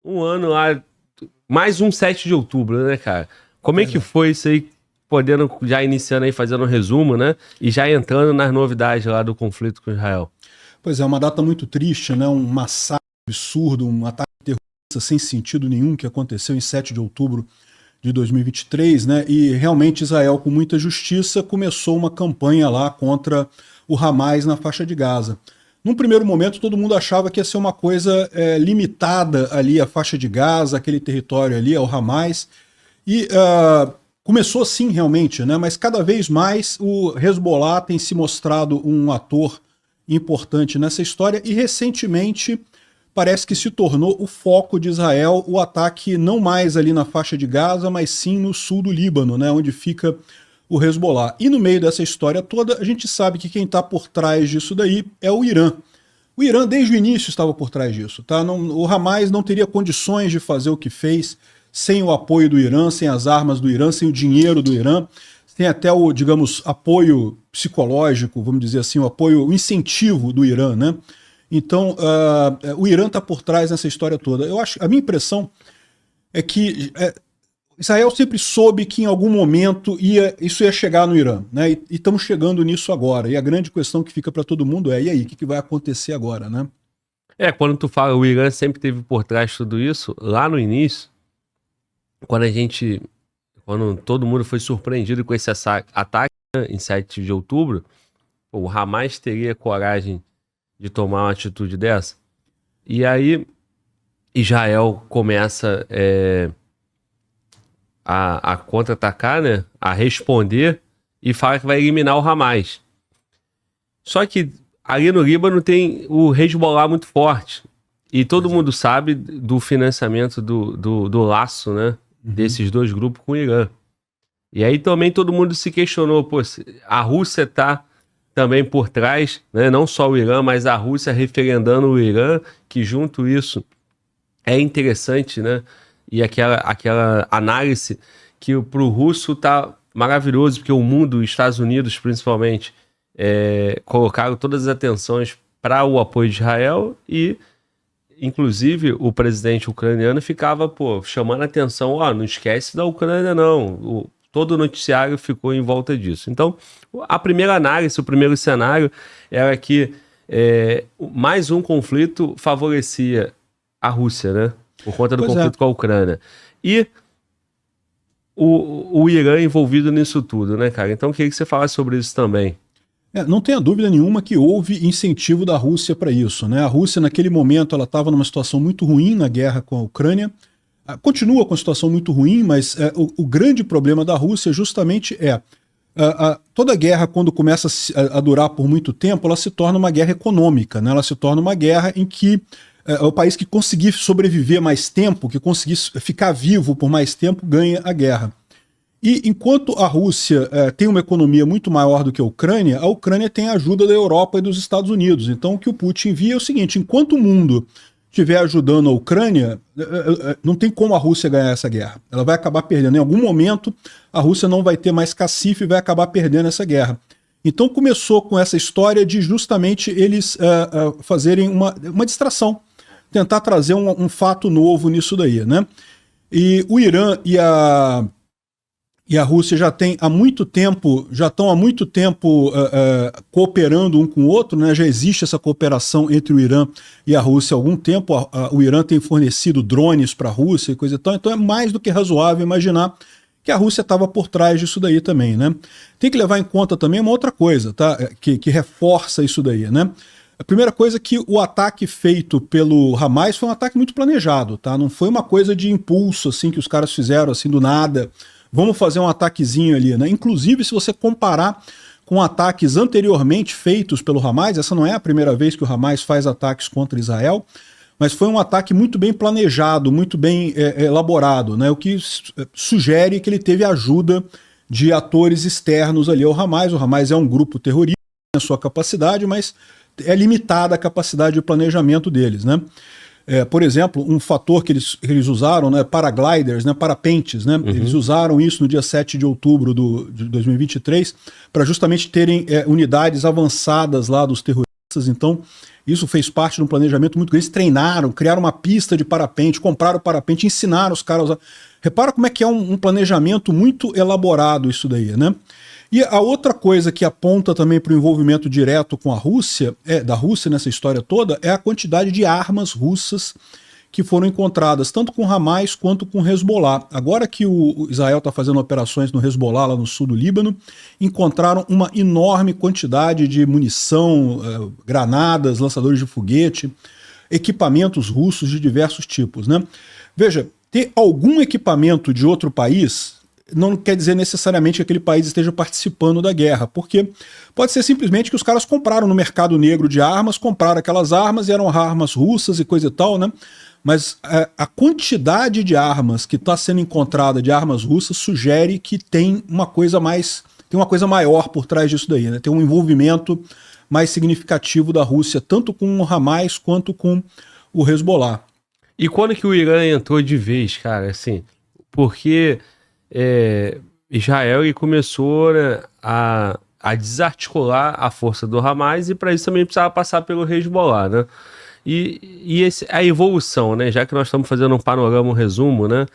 um ano lá, mais um 7 de outubro, né, cara? Como é que foi isso aí, podendo, já iniciando aí, fazendo um resumo, né? E já entrando nas novidades lá do conflito com Israel? Pois é, uma data muito triste, né? Um massacre absurdo, um ataque terrorista sem sentido nenhum que aconteceu em 7 de outubro de 2023, né? E realmente Israel, com muita justiça, começou uma campanha lá contra o Hamas na faixa de Gaza. Num primeiro momento, todo mundo achava que ia ser uma coisa limitada ali à faixa de Gaza, aquele território ali, ao Hamas. E começou assim realmente, né? Mas cada vez mais o Hezbollah tem se mostrado um ator importante nessa história e recentemente parece que se tornou o foco de Israel, o ataque não mais ali na faixa de Gaza, mas sim no sul do Líbano, né, onde fica o Hezbollah. E no meio dessa história toda, a gente sabe que quem está por trás disso daí é o Irã. O Irã desde o início estava por trás disso, tá? O Hamas não teria condições de fazer o que fez sem o apoio do Irã, sem as armas do Irã, sem o dinheiro do Irã, sem até o, digamos, apoio psicológico, vamos dizer assim, o incentivo do Irã, né? Então, o Irã está por trás nessa história toda. A minha impressão é que Israel sempre soube que em algum momento isso ia chegar no Irã, né? E estamos chegando nisso agora. E a grande questão que fica para todo mundo é, e aí, o que vai acontecer agora, né? Quando tu fala o Irã sempre teve por trás de tudo isso, lá no início, quando todo mundo foi surpreendido com esse ataque, né, em 7 de outubro, o Hamas teria coragem de tomar uma atitude dessa? E aí Israel começa a contra-atacar, né? A responder e fala que vai eliminar o Hamas. Só que ali no Líbano tem o Hezbollah muito forte. E todo mundo sabe do financiamento do laço, né? Desses dois grupos com o Irã. E aí também todo mundo se questionou, pô, a Rússia tá também por trás, né? Não só o Irã, mas a Rússia referendando o Irã, que junto isso é interessante, né? E aquela análise que pro russo tá maravilhoso, porque o mundo, os Estados Unidos principalmente, colocaram todas as atenções para o apoio de Israel e, inclusive, o presidente ucraniano ficava, chamando a atenção, não esquece da Ucrânia não, todo o noticiário ficou em volta disso. Então, a primeira análise, o primeiro cenário era que mais um conflito favorecia a Rússia, né? Por conta do conflito com a Ucrânia. E o Irã envolvido nisso tudo, né, cara? Então, eu queria que você falasse sobre isso também. Não tenha dúvida nenhuma que houve incentivo da Rússia para isso, né? A Rússia, naquele momento, ela estava numa situação muito ruim na guerra com a Ucrânia. Continua com a situação muito ruim, mas o grande problema da Rússia justamente toda guerra, quando começa a durar por muito tempo, ela se torna uma guerra econômica, né? Ela se torna uma guerra em que o país que conseguir sobreviver mais tempo, que conseguir ficar vivo por mais tempo, ganha a guerra. E enquanto a Rússia tem uma economia muito maior do que a Ucrânia tem a ajuda da Europa e dos Estados Unidos. Então o que o Putin via é o seguinte, enquanto o mundo estiver ajudando a Ucrânia, não tem como a Rússia ganhar essa guerra. Ela vai acabar perdendo. Em algum momento, a Rússia não vai ter mais cacife e vai acabar perdendo essa guerra. Então começou com essa história de justamente eles fazerem uma distração, tentar trazer um fato novo nisso daí, né? E o Irã e a Rússia já estão há muito tempo cooperando um com o outro, né? Já existe essa cooperação entre o Irã e a Rússia há algum tempo. O Irã tem fornecido drones para a Rússia e coisa e tal, então é mais do que razoável imaginar que a Rússia estava por trás disso daí também, né? Tem que levar em conta também uma outra coisa, tá? Que reforça isso daí, né? A primeira coisa é que o ataque feito pelo Hamas foi um ataque muito planejado, tá? Não foi uma coisa de impulso, assim, que os caras fizeram, assim, do nada. Vamos fazer um ataquezinho ali, né? Inclusive, se você comparar com ataques anteriormente feitos pelo Hamas, essa não é a primeira vez que o Hamas faz ataques contra Israel, mas foi um ataque muito bem planejado, muito bem elaborado, né? O que sugere que ele teve ajuda de atores externos ali ao Hamas. O Hamas é um grupo terrorista, tem a sua capacidade, mas é limitada a capacidade de planejamento deles, né? Por exemplo, um fator que eles usaram, né, paragliders, né, parapentes, né? Eles usaram isso no dia 7 de outubro de 2023 para justamente terem unidades avançadas lá dos terroristas. Então, Isso fez parte de um planejamento muito grande. Eles treinaram, criaram uma pista de parapente, compraram parapente, ensinaram os caras a usar. Repara como é que é um planejamento muito elaborado isso daí, né? E a outra coisa que aponta também para o envolvimento direto com a Rússia, da Rússia nessa história toda, é a quantidade de armas russas que foram encontradas, tanto com Hamas quanto com Hezbollah. Agora que o Israel está fazendo operações no Hezbollah, lá no sul do Líbano, encontraram uma enorme quantidade de munição, granadas, lançadores de foguete, equipamentos russos de diversos tipos, né? Veja, ter algum equipamento de outro país não quer dizer necessariamente que aquele país esteja participando da guerra, porque pode ser simplesmente que os caras compraram no mercado negro de armas, compraram aquelas armas e eram armas russas e coisa e tal, né? Mas a quantidade de armas que está sendo encontrada, de armas russas, sugere que tem uma coisa maior por trás disso daí, né? Tem um envolvimento mais significativo da Rússia, tanto com o Hamas quanto com o Hezbollah. E quando que o Irã entrou de vez, cara, assim, porque Israel começou, né, a desarticular a força do Hamas e para isso também precisava passar pelo Hezbollah, né? E a evolução, né? Já que nós estamos fazendo um panorama, um resumo, né?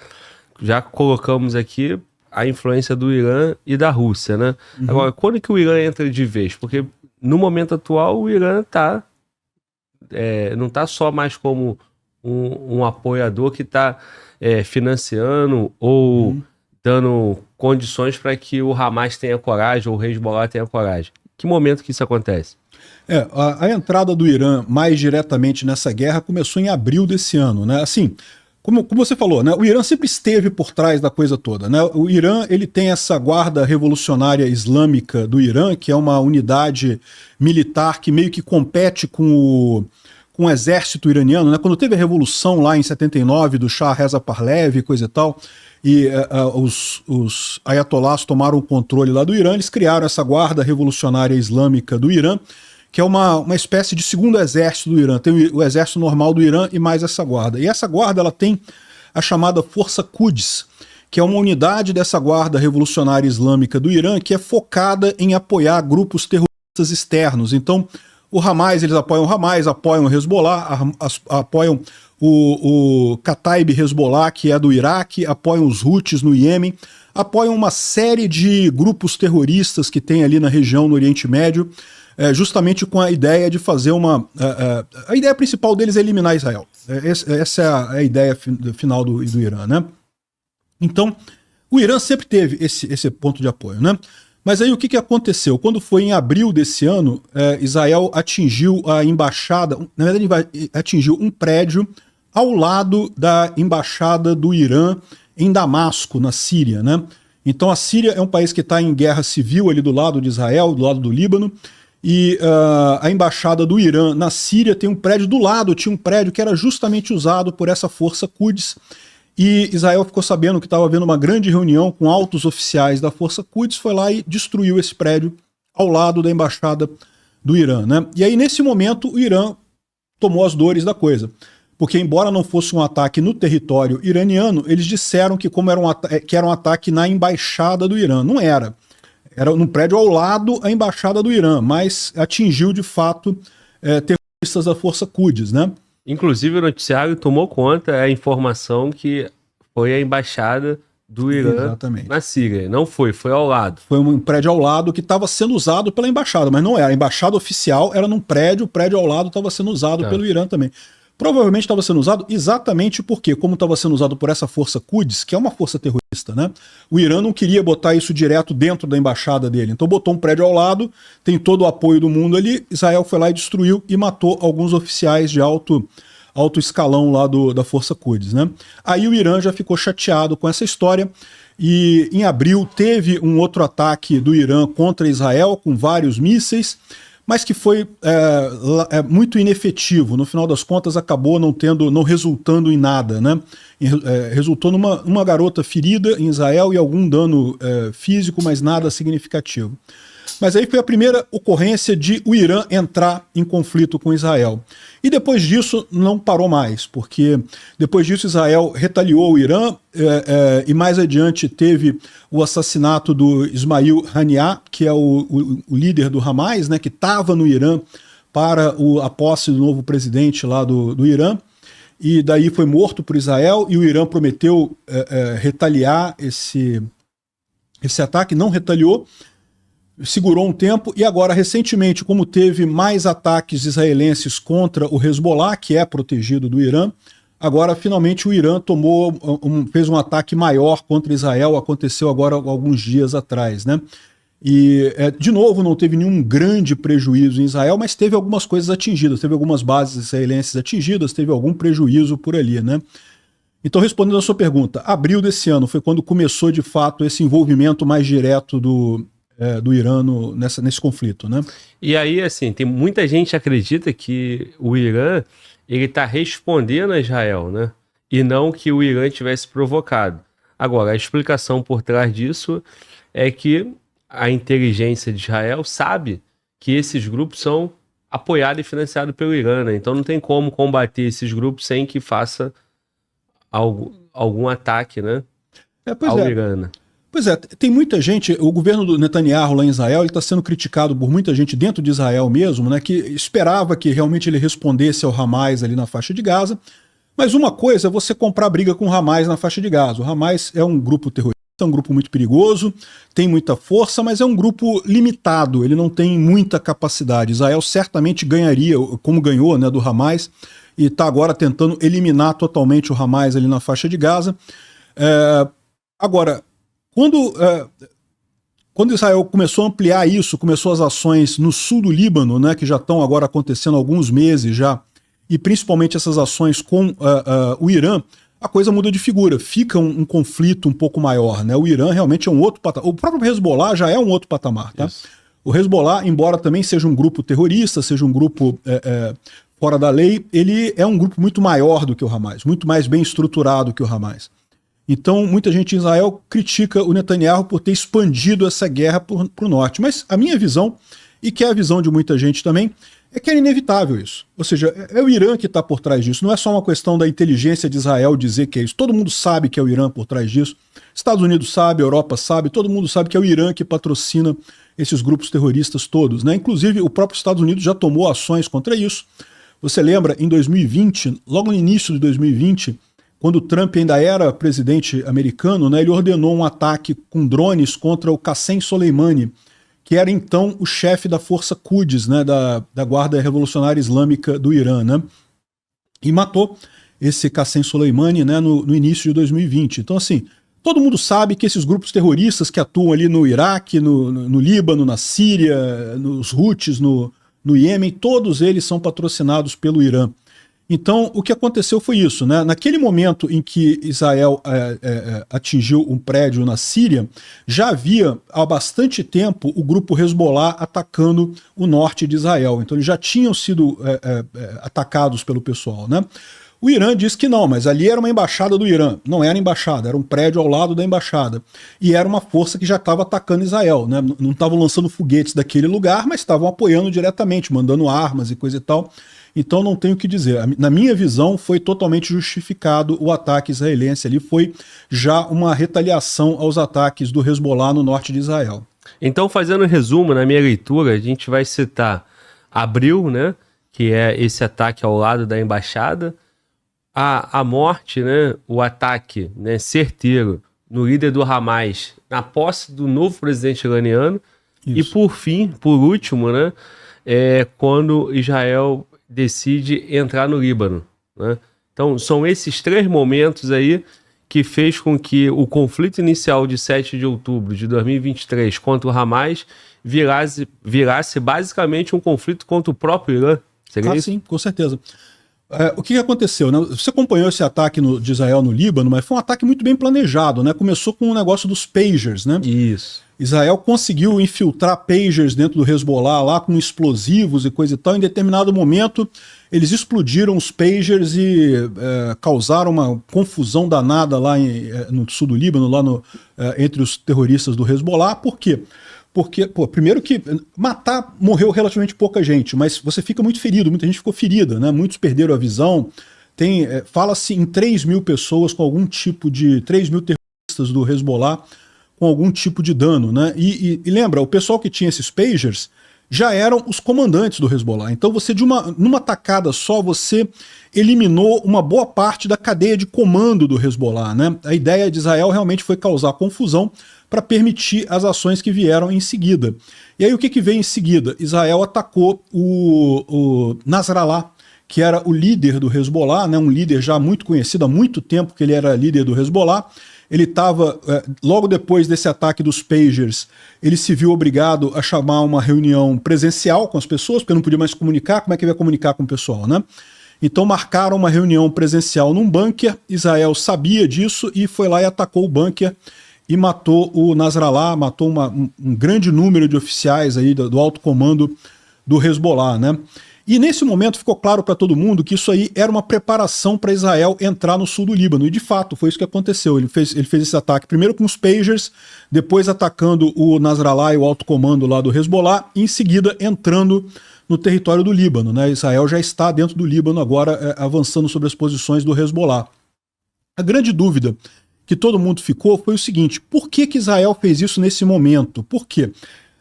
Já colocamos aqui a influência do Irã e da Rússia, né? Uhum. Agora, quando que o Irã entra de vez? Porque no momento atual o Irã não está só mais como um apoiador que está financiando ou dando condições para que o Hamas tenha coragem ou o Hezbollah tenha coragem. Que momento que isso acontece? A entrada do Irã mais diretamente nessa guerra começou em abril desse ano, né? Assim, como você falou, né? O Irã sempre esteve por trás da coisa toda, né? O Irã, ele tem essa Guarda Revolucionária Islâmica do Irã, que é uma unidade militar que meio que compete com o exército iraniano, né? Quando teve a revolução lá em 79 do Shah Reza Pahlavi e coisa e tal, e os ayatollahs tomaram o controle lá do Irã, eles criaram essa Guarda Revolucionária Islâmica do Irã, que é uma espécie de segundo exército do Irã. Tem o exército normal do Irã e mais essa guarda. E essa guarda, ela tem a chamada Força Quds, que é uma unidade dessa Guarda Revolucionária Islâmica do Irã que é focada em apoiar grupos terroristas externos. Então, o Hamas, eles apoiam o Hamas, apoiam o Hezbollah, apoiam o Kataib Hezbollah, que é do Iraque, apoiam os Houthis no Iêmen, apoiam uma série de grupos terroristas que tem ali na região, no Oriente Médio, justamente com a ideia de fazer a ideia principal deles é eliminar Israel. Essa é a ideia final do Irã, né? Então, o Irã sempre teve esse ponto de apoio, né? Mas aí o que aconteceu? Quando foi em abril desse ano, Israel atingiu a embaixada, na verdade atingiu um prédio ao lado da embaixada do Irã em Damasco, na Síria, né? Então a Síria é um país que está em guerra civil ali do lado de Israel, do lado do Líbano, e a embaixada do Irã na Síria tem um prédio do lado, tinha um prédio que era justamente usado por essa Força Quds, e Israel ficou sabendo que estava havendo uma grande reunião com altos oficiais da Força Quds, foi lá e destruiu esse prédio ao lado da embaixada do Irã, né? E aí nesse momento o Irã tomou as dores da coisa, porque embora não fosse um ataque no território iraniano, eles disseram que era um ataque na embaixada do Irã. Não era. Era num prédio ao lado a embaixada do Irã, mas atingiu de fato terroristas da Força Quds, né? Inclusive o noticiário tomou conta a informação que foi a embaixada do Irã na Síria. Não foi ao lado. Foi um prédio ao lado que estava sendo usado pela embaixada, mas não era. A embaixada oficial era num prédio, o prédio ao lado estava sendo usado pelo Irã também. Provavelmente estava sendo usado exatamente porque, como estava sendo usado por essa Força Quds, que é uma força terrorista, né? O Irã não queria botar isso direto dentro da embaixada dele. Então botou um prédio ao lado, tem todo o apoio do mundo ali, Israel foi lá e destruiu e matou alguns oficiais de alto escalão lá da Força Quds, né? Aí o Irã já ficou chateado com essa história e em abril teve um outro ataque do Irã contra Israel com vários mísseis, mas que foi muito inefetivo. No final das contas, acabou não resultando em nada, né? Resultou numa garota ferida em Israel e algum dano físico, mas nada significativo. Mas aí foi a primeira ocorrência de o Irã entrar em conflito com Israel. E depois disso não parou mais, porque depois disso Israel retaliou o Irã e mais adiante teve o assassinato do Ismail Haniyeh, que é o líder do Hamas, né, que estava no Irã para a posse do novo presidente lá do Irã, e daí foi morto por Israel, e o Irã prometeu retaliar esse ataque, não retaliou, segurou um tempo, e agora, recentemente, como teve mais ataques israelenses contra o Hezbollah, que é protegido do Irã, agora, finalmente, o Irã fez um ataque maior contra Israel, aconteceu agora alguns dias atrás, né? E, de novo, não teve nenhum grande prejuízo em Israel, mas teve algumas coisas atingidas, teve algumas bases israelenses atingidas, teve algum prejuízo por ali, né? Então, respondendo a sua pergunta, abril desse ano foi quando começou, de fato, esse envolvimento mais direto do Irã nesse conflito, né? E aí, assim, tem muita gente que acredita que o Irã ele está respondendo a Israel, né? E não que o Irã tivesse provocado. Agora, a explicação por trás disso é que a inteligência de Israel sabe que esses grupos são apoiados e financiados pelo Irã, né? Então não tem como combater esses grupos sem que faça algum ataque, né? Ao Irã, né? Pois é, tem muita gente, o governo do Netanyahu lá em Israel, ele está sendo criticado por muita gente dentro de Israel mesmo, né, que esperava que realmente ele respondesse ao Hamas ali na faixa de Gaza, mas uma coisa é você comprar briga com o Hamas na faixa de Gaza. O Hamas é um grupo terrorista, é um grupo muito perigoso, tem muita força, mas é um grupo limitado, ele não tem muita capacidade. Israel certamente ganharia, como ganhou, né, do Hamas, e está agora tentando eliminar totalmente o Hamas ali na faixa de Gaza. Agora, quando Israel começou a ampliar isso, começou as ações no sul do Líbano, né, que já estão agora acontecendo há alguns meses já, e principalmente essas ações com o Irã, a coisa muda de figura, fica um conflito um pouco maior, né? O Irã realmente é um outro patamar. O próprio Hezbollah já é um outro patamar, tá? Isso. O Hezbollah, embora também seja um grupo terrorista, seja um grupo fora da lei, ele é um grupo muito maior do que o Hamas, muito mais bem estruturado que o Hamas. Então, muita gente em Israel critica o Netanyahu por ter expandido essa guerra para o norte. Mas a minha visão, e que é a visão de muita gente também, é que é inevitável isso. Ou seja, é o Irã que está por trás disso. Não é só uma questão da inteligência de Israel dizer que é isso. Todo mundo sabe que é o Irã por trás disso. Estados Unidos sabe, Europa sabe, todo mundo sabe que é o Irã que patrocina esses grupos terroristas todos, né? Inclusive, o próprio Estados Unidos já tomou ações contra isso. Você lembra, em 2020, logo no início de 2020, quando o Trump ainda era presidente americano, né, ele ordenou um ataque com drones contra o Qassem Soleimani, que era então o chefe da Força Quds, né, da Guarda Revolucionária Islâmica do Irã, né, e matou esse Qassem Soleimani, né, no início de 2020. Então, assim, todo mundo sabe que esses grupos terroristas que atuam ali no Iraque, no Líbano, na Síria, nos Houthis, no Iêmen, todos eles são patrocinados pelo Irã. Então, o que aconteceu foi isso, né? Naquele momento em que Israel atingiu um prédio na Síria, já havia há bastante tempo o grupo Hezbollah atacando o norte de Israel. Então, eles já tinham sido atacados pelo pessoal, né? O Irã diz que não, mas ali era uma embaixada do Irã. Não era embaixada, era um prédio ao lado da embaixada. E era uma força que já estava atacando Israel, né? Não estavam lançando foguetes daquele lugar, mas estavam apoiando diretamente, mandando armas e coisa e tal. Então não tenho o que dizer. Na minha visão, foi totalmente justificado o ataque israelense ali. Foi já uma retaliação aos ataques do Hezbollah no norte de Israel. Então, fazendo um resumo, na minha leitura, a gente vai citar abril, né? Que é esse ataque ao lado da embaixada. A morte, né? O ataque, né, certeiro no líder do Hamas na posse do novo presidente iraniano. Isso. E por fim, por último, né? Quando Israel decide entrar no Líbano, né? Então são esses três momentos aí que fez com que o conflito inicial de 7 de outubro de 2023 contra o Hamas virasse basicamente um conflito contra o próprio Irã. Seria isso? Sim, com certeza. O que aconteceu, né? Você acompanhou esse ataque de Israel no Líbano, mas foi um ataque muito bem planejado, né? Começou com o negócio dos pagers, né? Isso. Israel conseguiu infiltrar pagers dentro do Hezbollah lá com explosivos e coisa e tal. Em determinado momento, eles explodiram os pagers e causaram uma confusão danada lá no sul do Líbano, lá entre os terroristas do Hezbollah. Por quê? Porque, primeiro que morreu relativamente pouca gente, mas você fica muito ferido, muita gente ficou ferida, né? Muitos perderam a visão. Fala-se em 3 mil pessoas com algum tipo de... 3 mil terroristas do Hezbollah com algum tipo de dano, né? E lembra, o pessoal que tinha esses pagers já eram os comandantes do Hezbollah. Então você, numa tacada só, você eliminou uma boa parte da cadeia de comando do Hezbollah, né? A ideia de Israel realmente foi causar confusão para permitir as ações que vieram em seguida. E aí o que veio em seguida? Israel atacou o Nasrallah, que era o líder do Hezbollah, né? Um líder já muito conhecido há muito tempo que ele era líder do Hezbollah. Ele estava, logo depois desse ataque dos pagers, ele se viu obrigado a chamar uma reunião presencial com as pessoas, porque não podia mais comunicar. Como é que ele ia comunicar com o pessoal, né? Então marcaram uma reunião presencial num bunker. Israel sabia disso e foi lá e atacou o bunker e matou o Nasrallah, matou um grande número de oficiais aí do alto comando do Hezbollah, né? E nesse momento ficou claro para todo mundo que isso aí era uma preparação para Israel entrar no sul do Líbano. E de fato foi isso que aconteceu. Ele fez esse ataque primeiro com os pagers, depois atacando o Nasrallah e o alto comando lá do Hezbollah, e em seguida entrando no território do Líbano, né? Israel já está dentro do Líbano agora, avançando sobre as posições do Hezbollah. A grande dúvida que todo mundo ficou foi o seguinte: por que Israel fez isso nesse momento? Por quê?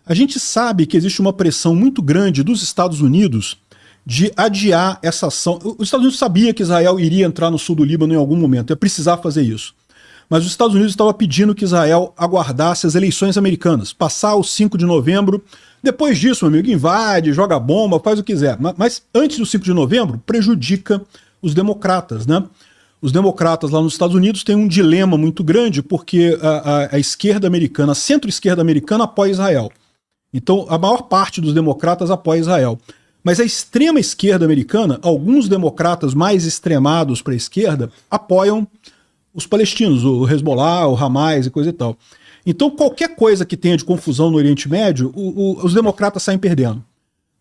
A gente sabe que existe uma pressão muito grande dos Estados Unidos de adiar essa ação. Os Estados Unidos sabia que Israel iria entrar no sul do Líbano em algum momento, ia precisar fazer isso. Mas os Estados Unidos estavam pedindo que Israel aguardasse as eleições americanas, passar o 5 de novembro, depois disso, meu amigo, invade, joga bomba, faz o que quiser. Mas antes do 5 de novembro, prejudica os democratas, né? Os democratas lá nos Estados Unidos têm um dilema muito grande, porque a esquerda americana, a centro-esquerda americana apoia Israel. Então, a maior parte dos democratas apoia Israel. Mas a extrema esquerda americana, alguns democratas mais extremados para a esquerda, apoiam os palestinos, o Hezbollah, o Hamas e coisa e tal. Então qualquer coisa que tenha de confusão no Oriente Médio, os democratas saem perdendo.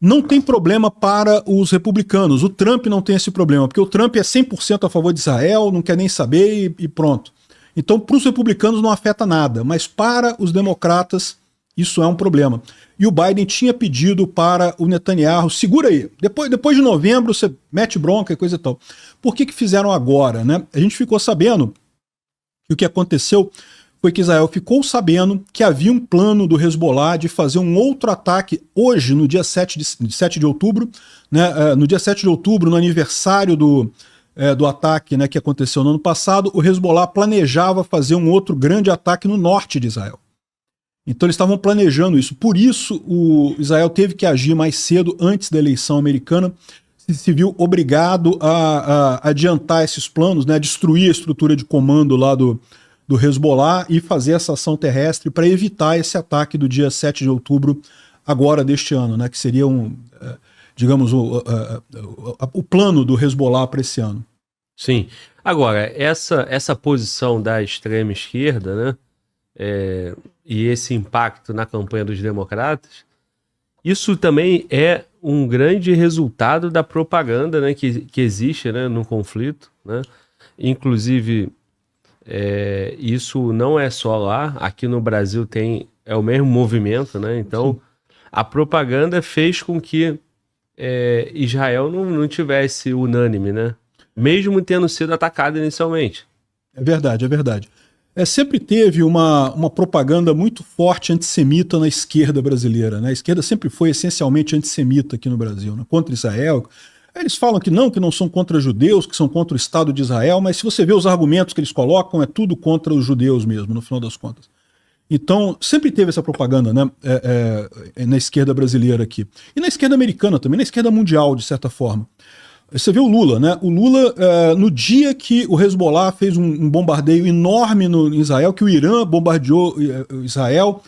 Não tem problema para os republicanos, o Trump não tem esse problema, porque o Trump é 100% a favor de Israel, não quer nem saber e pronto. Então para os republicanos não afeta nada, mas para os democratas isso é um problema. E o Biden tinha pedido para o Netanyahu, segura aí, depois de novembro você mete bronca e coisa e tal. Por que fizeram agora, né? A gente ficou sabendo que o que aconteceu foi que Israel ficou sabendo que havia um plano do Hezbollah de fazer um outro ataque hoje, no dia 7 de outubro, né? No dia 7 de outubro, no aniversário do ataque, né, que aconteceu no ano passado, o Hezbollah planejava fazer um outro grande ataque no norte de Israel. Então eles estavam planejando isso. Por isso o Israel teve que agir mais cedo, antes da eleição americana. Se viu obrigado a adiantar esses planos, né, a destruir a estrutura de comando lá do Hezbollah e fazer essa ação terrestre para evitar esse ataque do dia 7 de outubro agora deste ano, né, que seria digamos, o plano do Hezbollah para esse ano. Sim. Agora, essa posição da extrema esquerda, né, e esse impacto na campanha dos democratas, isso também é um grande resultado da propaganda, né, que existe, né, no conflito, né? Inclusive, isso não é só lá, aqui no Brasil é o mesmo movimento, né? Então, sim, a propaganda fez com que Israel não tivesse unânime, né? Mesmo tendo sido atacado inicialmente. É verdade, é verdade. Sempre teve uma propaganda muito forte antissemita na esquerda brasileira, né? A esquerda sempre foi essencialmente antissemita aqui no Brasil, né? Contra Israel. Eles falam que não são contra judeus, que são contra o Estado de Israel, mas se você vê os argumentos que eles colocam, é tudo contra os judeus mesmo, no final das contas. Então, sempre teve essa propaganda, né, na esquerda brasileira aqui. E na esquerda americana também, na esquerda mundial, de certa forma. Você vê o Lula, né? O Lula, no dia que o Hezbollah fez um bombardeio enorme em Israel, que o Irã bombardeou Israel,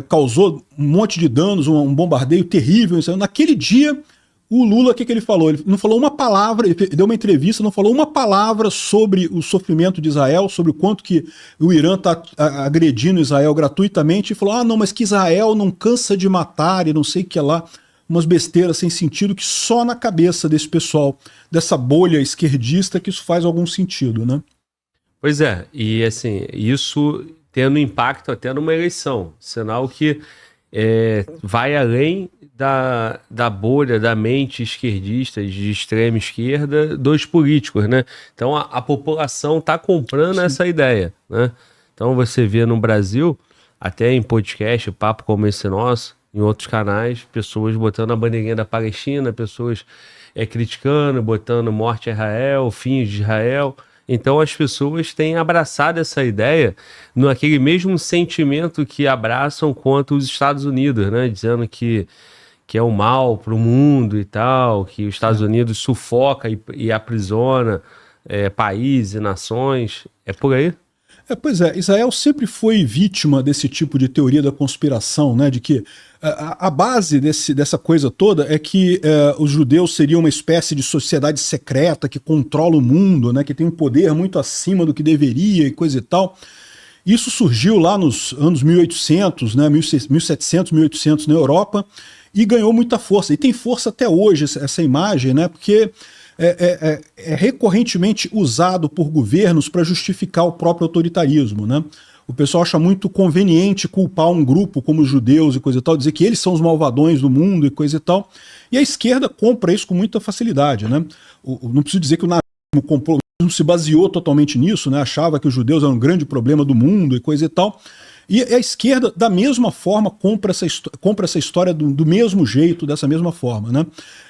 causou um monte de danos, um bombardeio terrível em Israel. Naquele dia, o Lula, o que ele falou? Ele não falou uma palavra, ele deu uma entrevista, não falou uma palavra sobre o sofrimento de Israel, sobre o quanto que o Irã está agredindo Israel gratuitamente, e falou, não, mas que Israel não cansa de matar e não sei o que lá. Umas besteiras sem sentido que só na cabeça desse pessoal, dessa bolha esquerdista, que isso faz algum sentido, né? Pois é, e assim, isso tendo impacto até numa eleição, sinal que vai além da bolha, da mente esquerdista, de extrema esquerda, dos políticos, né? Então a população está comprando, sim, essa ideia, né? Então você vê no Brasil, até em podcast, papo como esse nosso, em outros canais, pessoas botando a bandeirinha da Palestina, pessoas criticando, botando morte a Israel, fins de Israel. Então as pessoas têm abraçado essa ideia naquele mesmo sentimento que abraçam contra os Estados Unidos, né? Dizendo que é o mal para o mundo e tal, que os Estados Unidos sufoca e aprisiona países e nações. É por aí? Pois é, Israel sempre foi vítima desse tipo de teoria da conspiração, né, de que a base dessa coisa toda é que os judeus seriam uma espécie de sociedade secreta que controla o mundo, né, que tem um poder muito acima do que deveria e coisa e tal. Isso surgiu lá nos anos 1800, né, 1700, 1800 na Europa e ganhou muita força. E tem força até hoje essa imagem, né, porque é recorrentemente usado por governos para justificar o próprio autoritarismo, né? O pessoal acha muito conveniente culpar um grupo como os judeus e coisa e tal, dizer que eles são os malvadões do mundo e coisa e tal. E a esquerda compra isso com muita facilidade, né? Não preciso dizer que o nazismo comprou, não se baseou totalmente nisso, né? Achava que os judeus eram um grande problema do mundo e coisa e tal. E a esquerda, da mesma forma, compra essa história do mesmo jeito, dessa mesma forma, né?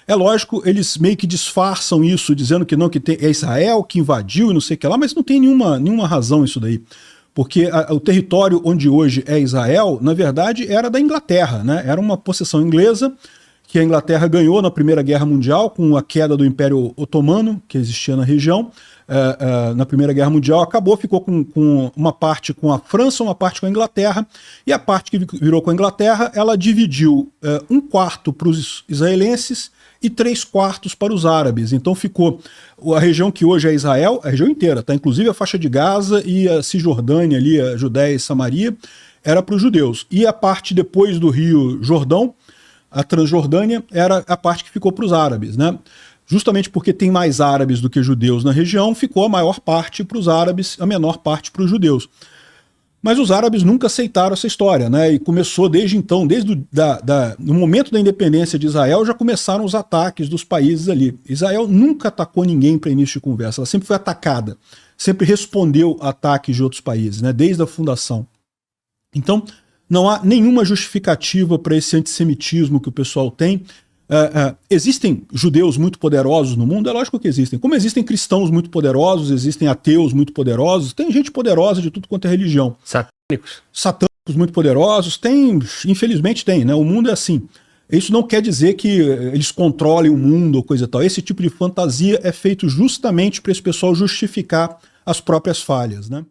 É lógico, eles meio que disfarçam isso, dizendo que não, que é Israel que invadiu e não sei o que lá, mas não tem nenhuma razão isso daí. Porque o território onde hoje é Israel, na verdade, era da Inglaterra, né? Era uma possessão inglesa que a Inglaterra ganhou na Primeira Guerra Mundial com a queda do Império Otomano, que existia na região. Na Primeira Guerra Mundial acabou, ficou com uma parte com a França, uma parte com a Inglaterra, e a parte que virou com a Inglaterra, ela dividiu 1/4 para os israelenses e 3/4 para os árabes. Então ficou a região que hoje é Israel, a região inteira, tá? Inclusive a faixa de Gaza e a Cisjordânia ali, a Judéia e Samaria, era para os judeus. E a parte depois do Rio Jordão, a Transjordânia, era a parte que ficou para os árabes, né? Justamente porque tem mais árabes do que judeus na região, ficou a maior parte para os árabes, a menor parte para os judeus. Mas os árabes nunca aceitaram essa história, né? E começou desde então, no momento da independência de Israel, já começaram os ataques dos países ali. Israel nunca atacou ninguém para início de conversa, ela sempre foi atacada, sempre respondeu a ataques de outros países, né? Desde a fundação. Então, não há nenhuma justificativa para esse antissemitismo que o pessoal tem. Existem judeus muito poderosos no mundo? É lógico que existem. Como existem cristãos muito poderosos, existem ateus muito poderosos, tem gente poderosa de tudo quanto é religião. Satânicos? Satânicos muito poderosos, tem, infelizmente tem, né? O mundo é assim. Isso não quer dizer que eles controlem o mundo ou coisa e tal. Esse tipo de fantasia é feito justamente para esse pessoal justificar as próprias falhas, né?